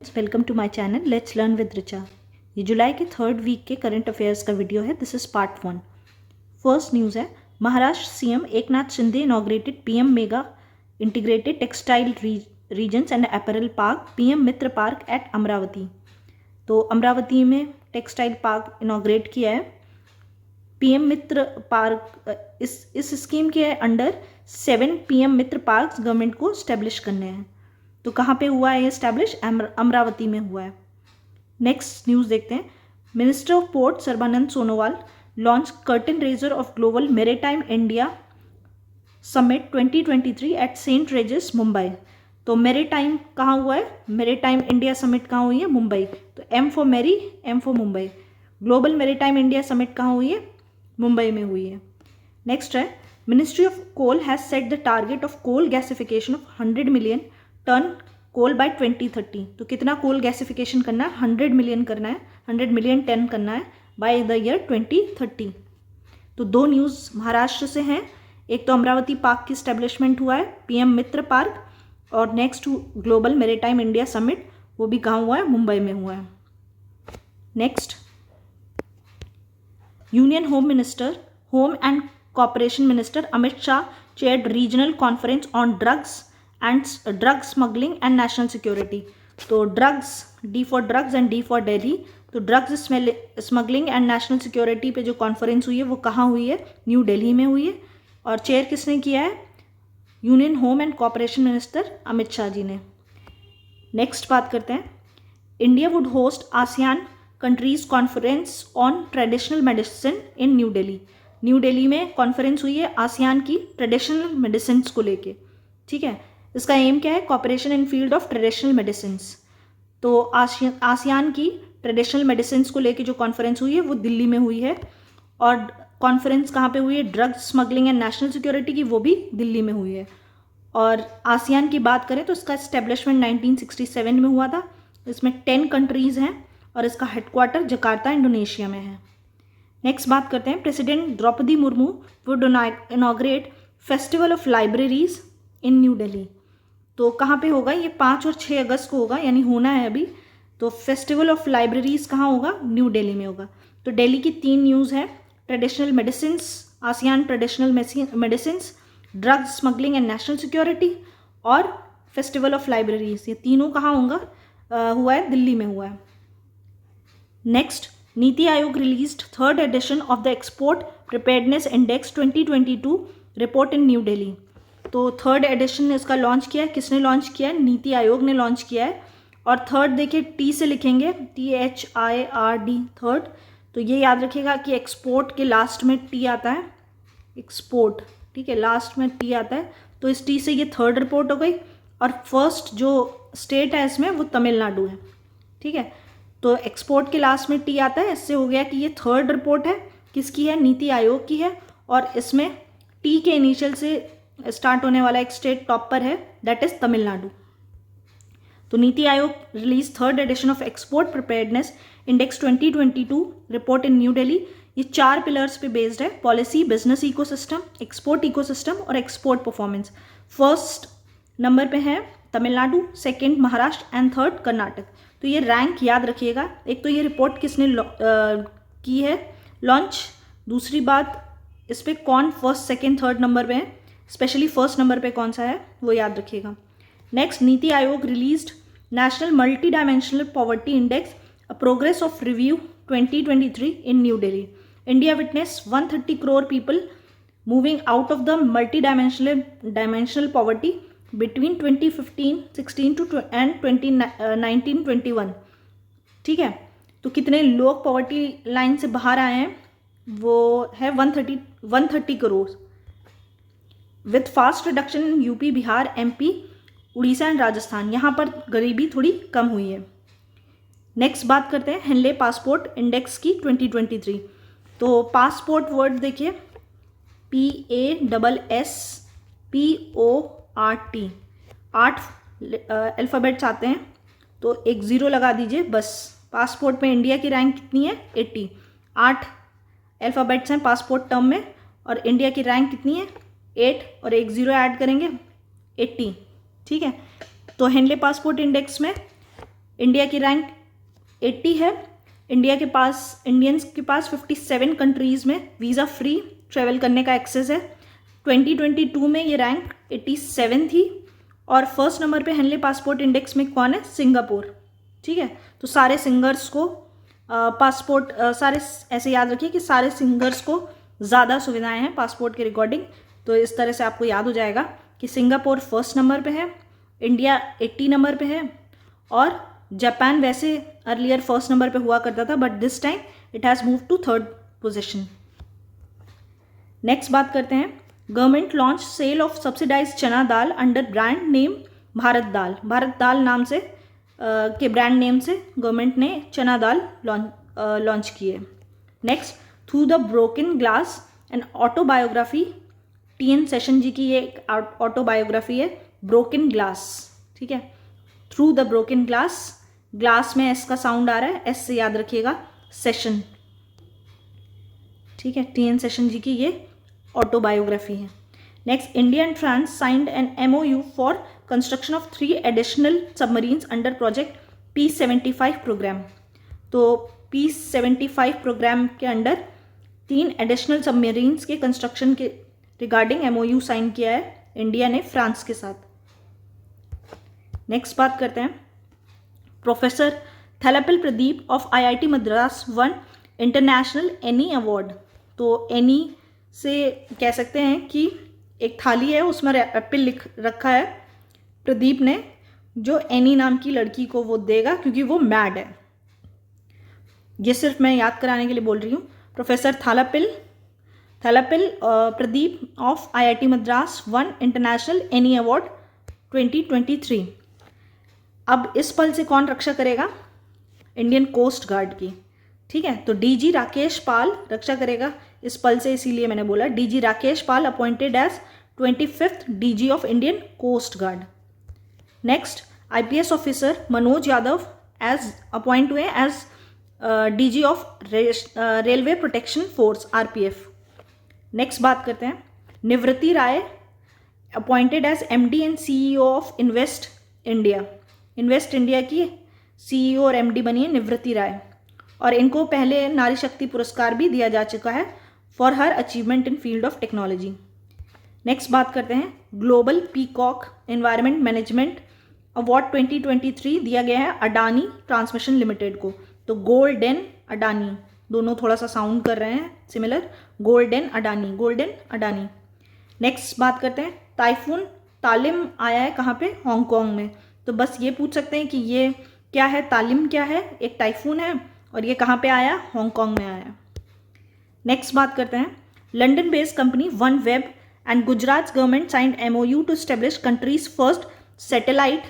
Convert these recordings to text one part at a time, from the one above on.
Welcome to my channel let's learn with Richa. ये जुलाई के 3rd वीक के करंट अफेयर्स का वीडियो है। This is part 1। First news है, Maharashtra CM Eknath Shinde inaugurated PM mega integrated textile regions and apparel park PM Mitra park at Amravati. तो अमरावती में textile park inaugurate किया है पीएम मित्र पार्क। इस स्कीम के under 7 PM Mitra park government को स्टैब्लिश करने हैं। तो कहाँ पे हुआ है ये स्टैब्लिश? अमरावती में हुआ है। नेक्स्ट न्यूज़ देखते हैं, minister of port Sarbananda Sonowal launch curtain raiser of global maritime India summit 2023 at Saint Regis Mumbai. तो मेरीटाइम कहाँ हुआ है? मेरीटाइम इंडिया समिट कहाँ हुई है? मुंबई। तो एम फॉर मेरी, M for Mumbai. Global maritime India summit कहाँ हुई है? मुंबई में हुई है। नेक्स्ट है, ministry of coal has set the target of coal gasification of 100 million ton coal by 2030। तो कितना कोल गैसिफिकेशन करना है? 100 मिलियन करना है, 100 मिलियन टन करना है बाय द ईयर 2030। तो दो न्यूज़ महाराष्ट्र से हैं, एक तो अमरावती पार्क की स्टैब्लिशमेंट हुआ है पीएम मित्र पार्क, और next global maritime India summit, वो भी कहाँ हुआ है? मुंबई में हुआ है। Next, union home minister, home and corporation minister Amit Shah chaired regional conference on drugs and drug smuggling and national security. तो drugs, D for drugs and D for Delhi. तो drugs smuggling and national security पे जो conference हुई है वो कहाँ हुई है? न्यू दिल्ली में हुई है। और चेयर किसने किया है? Union home and corporation minister Amit Shah ji ने। नेक्स्ट बात करते हैं, India would host ASEAN countries conference on traditional medicine in New Delhi. New Delhi में कॉन्फ्रेंस हुई है आसियान की ट्रेडिशनल मेडिसिन को लेके। ठीक है, इसका एम क्या है? Cooperation in field of traditional medicine. तो आसियान की ट्रेडिशनल मेडिसिन को लेके जो कॉन्फ्रेंस हुई है वो दिल्ली में हुई है। और कॉन्फ्रेंस कहाँ पे हुई है? Drug smuggling and national security की, वो भी दिल्ली में हुई है। और आसियान की बात करें तो इसका एस्टेब्लिशमेंट 1967 में हुआ था। इसमें 10 कंट्रीज़ हैं और इसका हेडक्वार्टर जकार्ता इंडोनेशिया में है। नेक्स्ट बात करते हैं, president Droupadi Murmu would inaugurate festival of libraries in New Delhi. तो कहाँ पे होगा? ये 5 और 6 अगस्त को होगा, यानी होना है अभी। तो फेस्टिवल ऑफ लाइब्रेरीज कहाँ होगा? न्यू दिल्ली में होगा। तो दिल्ली की 3 न्यूज़ है, traditional medicine, ASEAN traditional medicine, drug smuggling and national security, और फेस्टिवल ऑफ लाइब्रेरीज। ये तीनों कहाँ होगा? हुआ है, दिल्ली में हुआ है। Next, NITI Aayog released 3rd edition of the export preparedness index 2022 report in New Delhi. तो 3rd एडिशन इसका लॉन्च किया है। किसने लॉन्च किया है? नीति आयोग ने लॉन्च किया है। और 3rd देखिए टी से लिखेंगे, THIRD, 3rd। तो ये याद रखिएगा कि एक्सपोर्ट के लास्ट में टी आता है, एक्सपोर्ट, ठीक है, लास्ट में टी आता है। तो इस टी से ये 3rd रिपोर्ट हो गई। और फर्स्ट जो स्टेट है इसमें वो तमिलनाडु है। ठीक है, तो एक्सपोर्ट के लास्ट में टी आता है, इससे हो गया कि ये 3rd रिपोर्ट है। किसकी है? नीति आयोग की है। और इसमें टी के इनिशियल से स्टार्ट होने वाला एक स्टेट टॉप पर है, दैट इज तमिलनाडु। तो NITI Aayog release 3rd edition of export preparedness index 2022 report in New Delhi. ये 4 पिलर्स पे बेस्ड है, policy, business ecosystem, export ecosystem और एक्सपोर्ट परफॉर्मेंस। फर्स्ट नंबर पे है Tamil Nadu, second Maharashtra and 3rd Karnataka. तो ये रैंक याद रखिएगा। एक तो ये रिपोर्ट किसने की है लॉन्च, दूसरी बात इस पर कौन फर्स्ट, सेकेंड, 3rd नंबर पे है, स्पेशली फर्स्ट नंबर पे कौन सा है वो याद रखिएगा। Next, NITI Aayog released national multi dimensional poverty index a progress of review 2023 in New Delhi. India witness 130 crore people moving out of the multi dimensional poverty between 2015-16 to and 2019-21। ठीक है, तो कितने लोग पॉवर्टी लाइन से बाहर आए हैं? वो है 130 crore. With fast reduction in UP, Bihar, MP, Orissa and Rajasthan, यहाँ पर गरीबी थोड़ी कम हुई है। नेक्स्ट बात करते हैं हेनले पासपोर्ट इंडेक्स की 2023। तो पासपोर्ट वर्ड देखिए, PASSPORT, 8 अल्फ़ाबेट्स आते हैं। तो एक 0 लगा दीजिए बस। पासपोर्ट में इंडिया की रैंक कितनी है? 80। 8 अल्फ़ाबेट्स हैं पासपोर्ट टर्म में, और इंडिया की रैंक कितनी है? 8, और एक 0 ऐड करेंगे 80। ठीक है, तो हेनले पासपोर्ट इंडेक्स में इंडिया की रैंक 80 है। इंडियंस के पास 57 कंट्रीज़ में वीज़ा फ्री ट्रेवल करने का एक्सेस है। 2022 में ये रैंक 87 थी। और फर्स्ट नंबर पे हेनले पासपोर्ट इंडेक्स में कौन है? सिंगापुर। ठीक है, तो सारे सिंगर्स को पासपोर्ट सारे ऐसे याद रखिए कि सारे सिंगर्स को ज़्यादा सुविधाएं हैं पासपोर्ट के रिकॉर्डिंग। तो इस तरह से आपको याद हो जाएगा कि सिंगापुर फर्स्ट नंबर पे है, इंडिया 80 नंबर पे है, और जापान वैसे अर्लियर फर्स्ट नंबर पे हुआ करता था, but this time it has move to third position. Next बात करते हैं, government launch sale of subsidise chana dal under brand name Bharat Dal. Bharat Dal नाम से के ब्रांड नेम से गवर्नमेंट ने चना दाल लॉन्च की है। Next, through the broken glass and autobiography, TN Seshan ji की ये एक ऑटोबायोग्राफी है, ब्रोकन ग्लास। ठीक है, through the broken glass, glass में एस का साउंड आ रहा है, एस से याद रखिएगा, सेशन। ठीक है, TN सेशन जी की ये ऑटोबायोग्राफी है। Next, India and France signed an MOU for construction of 3 additional submarines under project P75 programme. तो P75 प्रोग्राम के अंडर 3 एडिशनल सबमरीन्स के कंस्ट्रक्शन के रिगार्डिंग MOU साइन किया है इंडिया ने फ्रांस के साथ। नेक्स्ट बात करते हैं, professor Thalappil Pradeep of IIT Madras won international Eni award. तो एनी से कह सकते हैं कि एक थाली है, उसमें एप्पल लिख रखा है प्रदीप ने, जो एनी नाम की लड़की को वो देगा क्योंकि वो मैड है। ये सिर्फ मैं याद कराने के लिए बोल रही हूँ। Professor Thalappil Pradeep of IIT Madras won international Eni award 2023। अब इस पल से कौन रक्षा करेगा? इंडियन कोस्ट गार्ड की। ठीक है, तो DG राकेश पाल रक्षा करेगा इस पल से, इसीलिए मैंने बोला DG Rakesh Pal appointed as 25th DG of Indian coast guard. Next, IPS officer Manoj Yadav as appoint हुए as DG of railway protection force RPF। Next बात करते हैं, Nivruti Rai appointed as MD and CEO of invest India. Invest India की CEO और MD बनी है निवृत्ति राय, और इनको पहले नारी शक्ति पुरस्कार भी दिया जा चुका है for her achievement in field of technology. Next बात करते हैं, global peacock environment management award 2023 दिया गया है अडानी ट्रांसमिशन लिमिटेड को। तो गोल्डन अडानी, दोनों थोड़ा सा साउंड कर रहे हैं सिमिलर, गोल्डन अडानी। नेक्स्ट बात करते हैं, टाइफून तालिम आया है कहाँ पे? हांगकांग में। तो बस ये पूछ सकते हैं कि ये क्या है, तालिम क्या है? एक टाइफून है, और ये कहाँ पे आया? हांगकांग में आया। नेक्स्ट बात करते हैं, London based company OneWeb and Gujarat government signed MOU to establish country's first satellite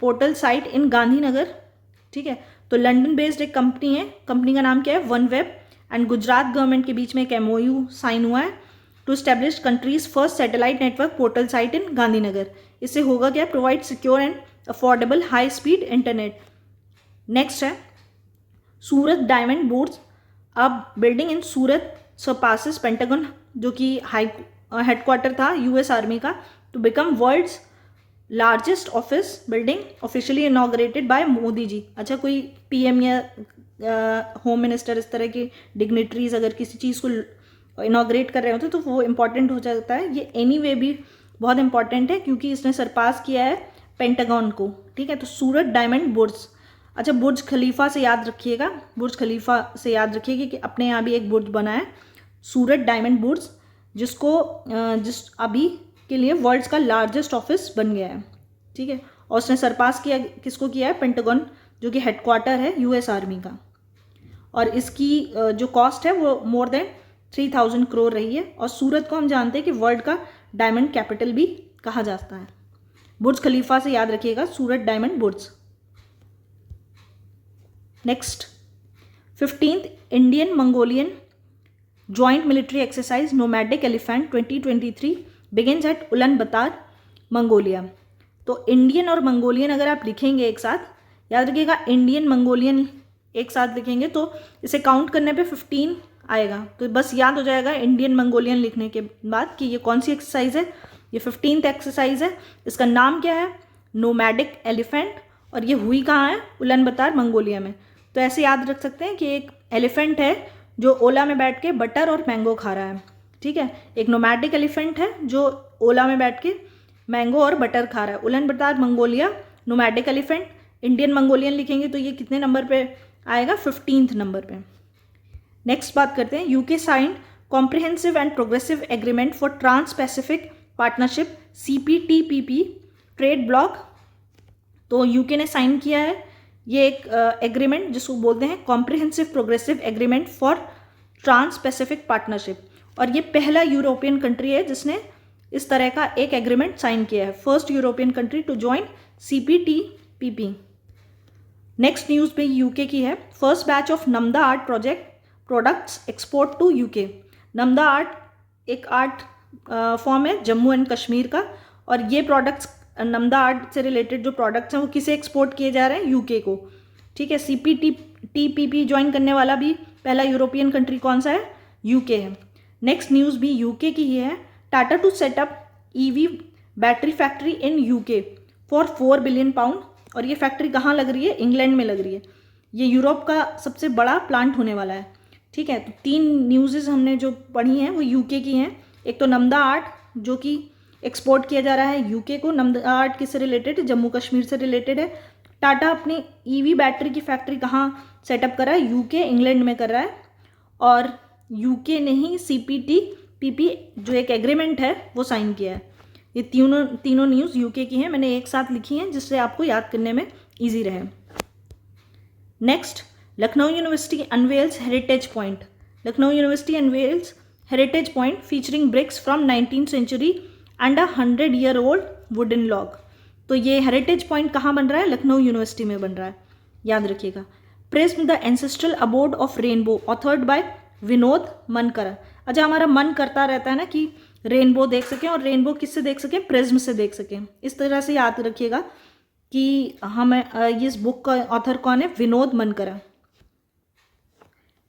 portal site in Gandhinagar. ठीक है, तो लंदन बेस्ड एक कंपनी है, कंपनी का नाम क्या है? OneWeb, and Gujarat government के बीच में एक MOU साइन हुआ है to establish country's first satellite network portal site in Gandhinagar. इससे होगा क्या? Provide secure and affordable high speed internet. Next है, सूरत डायमंड बोर्ड्स, अब building in Surat surpasses Pentagon, जो कि हेडक्वार्टर था US आर्मी का, to become world's largest office building officially inaugurated by Modi ji. अच्छा, कोई PM या होम मिनिस्टर इस तरह की डिग्निटरीज अगर किसी चीज़ को इनॉग्रेट कर रहे होते तो वो इम्पॉर्टेंट हो जाता है। ये एनीवे भी बहुत इंपॉर्टेंट है क्योंकि इसने सरपास किया है पेंटागन को। ठीक है, तो सूरत डायमंड बुर्ज। अच्छा, बुर्ज खलीफा से याद रखिएगा, बुर्ज खलीफा से याद रखिएगा कि अपने यहाँ भी एक बुर्ज बना है सूरत डायमंड बुर्ज, जिस अभी के लिए वर्ल्ड्स का लार्जेस्ट ऑफिस बन गया है। ठीक है, और उसने सरपास किया, किसको किया है? पेंटागन, जो कि हेडक्वार्टर है US आर्मी का, और इसकी जो कॉस्ट है वो मोर देन 3000 करोड़ रही है। और सूरत को हम जानते हैं कि वर्ल्ड का डायमंड कैपिटल भी कहा जाता है। बुर्ज खलीफा से याद रखिएगा Surat diamond Burj. Next, 15th Indian Mongolian joint military exercise nomadic elephant 2023 begins at Ulaanbaatar, Mongolia. तो इंडियन और मंगोलियन अगर आप लिखेंगे एक साथ, याद रखिएगा इंडियन मंगोलियन एक साथ लिखेंगे तो इसे काउंट करने पे 15 आएगा। तो बस याद हो जाएगा इंडियन मंगोलियन लिखने के बाद कि ये कौन सी एक्सरसाइज है। ये 15th एक्सरसाइज है। इसका नाम क्या है? नोमैडिक एलिफेंट, और ये हुई कहाँ है, उलानबातर मंगोलिया में। तो ऐसे याद रख सकते हैं कि एक एलिफेंट है जो ओला में बैठ के बटर और मैंगो खा रहा है, ठीक है। एक नोमैडिक एलिफेंट है जो ओला में बैठ के मैंगो और बटर खा रहा है। Ulaanbaatar Mongolia nomadic elephant. Indian Mongolian लिखेंगे तो ये कितने नंबर पे आएगा, 15th नंबर पे। नेक्स्ट बात करते हैं, UK signed comprehensive and progressive agreement for trans Pacific partnership CPTPP trade bloc. तो यूके ने साइन किया है ये एक एग्रीमेंट जिसको बोलते हैं comprehensive progressive agreement for trans Pacific partnership, और ये पहला यूरोपियन कंट्री है जिसने इस तरह का एक एग्रीमेंट साइन किया है, first European country to join CPTPP। Next news भी यूके की है, first batch of Namda art products export to UK. Namda art एक आर्ट फॉर्म है जम्मू एंड कश्मीर का, और ये प्रोडक्ट्स नमदा आर्ट से रिलेटेड जो प्रोडक्ट्स हैं वो किसे एक्सपोर्ट किए जा रहे हैं, यूके को, ठीक है। CPTPP ज्वाइन करने वाला भी पहला यूरोपियन कंट्री कौन सा है, यूके है। नेक्स्ट न्यूज़ भी यूके की ही है, Tata to set up EV battery factory in UK for 4 billion pound. और ये फैक्ट्री कहाँ लग रही है, इंग्लैंड में लग रही है। ये यूरोप का सबसे बड़ा प्लांट होने वाला है, ठीक है। तो 3 न्यूज़ हमने जो पढ़ी हैं वो यूके की हैं। एक तो नमदा आर्ट जो कि एक्सपोर्ट किया जा रहा है यूके को, नमदा आर्ट किससे रिलेटेड है, जम्मू कश्मीर से रिलेटेड है। टाटा अपनी EV बैटरी की फैक्ट्री कहाँ सेटअप कर रहा है, यूके इंग्लैंड में कर रहा है। और यूके ने ही CPTPP जो एक एग्रीमेंट है वो साइन किया है। ये तीनों न्यूज़ यूके की हैं, मैंने एक साथ लिखी हैं जिससे आपको याद करने में ईजी रहे। Next, Lucknow university unveils heritage point. Lucknow university unveils heritage point featuring bricks from 19th century and 100-year-old wooden log. तो ये हेरिटेज पॉइंट कहाँ बन रहा है, लखनऊ यूनिवर्सिटी में बन रहा है, याद रखिएगा। Prism the ancestral abode of rainbow authored by Vinod Mankar. अच्छा, हमारा मन करता रहता है ना कि रेनबो देख सकें, और रेनबो किससे देख सकें, प्रिज्म से देख सकें। इस तरह से याद रखिएगा कि हमें इस बुक का ऑथर कौन है, Vinod Mankar.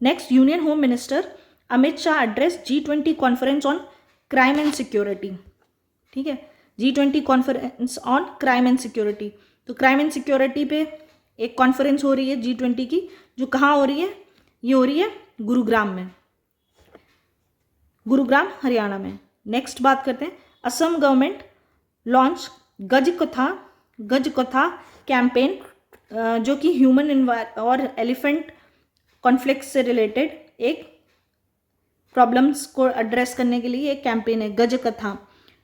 Next, union home minister Amit Shah address G20 conference on crime and security, ठीक है। G20 conference on crime and security. तो क्राइम एंड सिक्योरिटी पे एक कॉन्फ्रेंस हो रही है G20 की, जो कहाँ हो रही है, ये हो रही है गुरुग्राम में, गुरुग्राम हरियाणा में। नेक्स्ट बात करते हैं, असम गवर्नमेंट लॉन्च गज कथा कैंपेन, जो कि ह्यूमन और एलिफेंट कॉन्फ्लिक्ट से रिलेटेड एक प्रॉब्लम्स को एड्रेस करने के लिए एक कैंपेन है,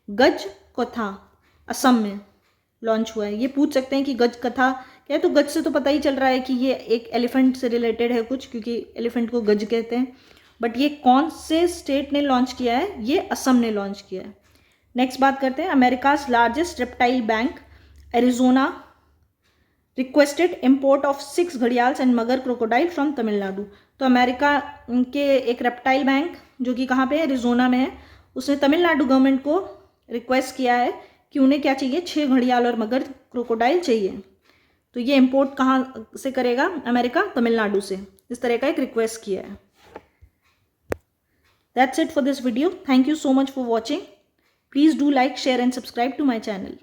गज कथा असम में लॉन्च हुआ है। ये पूछ सकते हैं कि गज कथा क्या है, तो गज से तो पता ही चल रहा है कि ये एक एलिफेंट से रिलेटेड है कुछ, क्योंकि एलिफेंट को गज कहते हैं। बट ये कौन से स्टेट ने लॉन्च किया है, ये असम ने लॉन्च किया है। नेक्स्ट बात करते हैं, America's largest reptile bank Arizona requested import of 6 gharials and mugger crocodile from Tamil Nadu. तो अमेरिका के एक रेप्टाइल बैंक जो कि कहाँ पे है, एरिजोना में है, उसने तमिलनाडु गवर्नमेंट को रिक्वेस्ट किया है कि उन्हें क्या चाहिए, 6 घड़ियाल और मगर क्रोकोडाइल चाहिए। तो ये इम्पोर्ट कहाँ से करेगा अमेरिका, तमिलनाडु से। इस तरह का एक रिक्वेस्ट किया है। That's it for this video. Thank you so much for watching. Please do like, share and subscribe to my channel.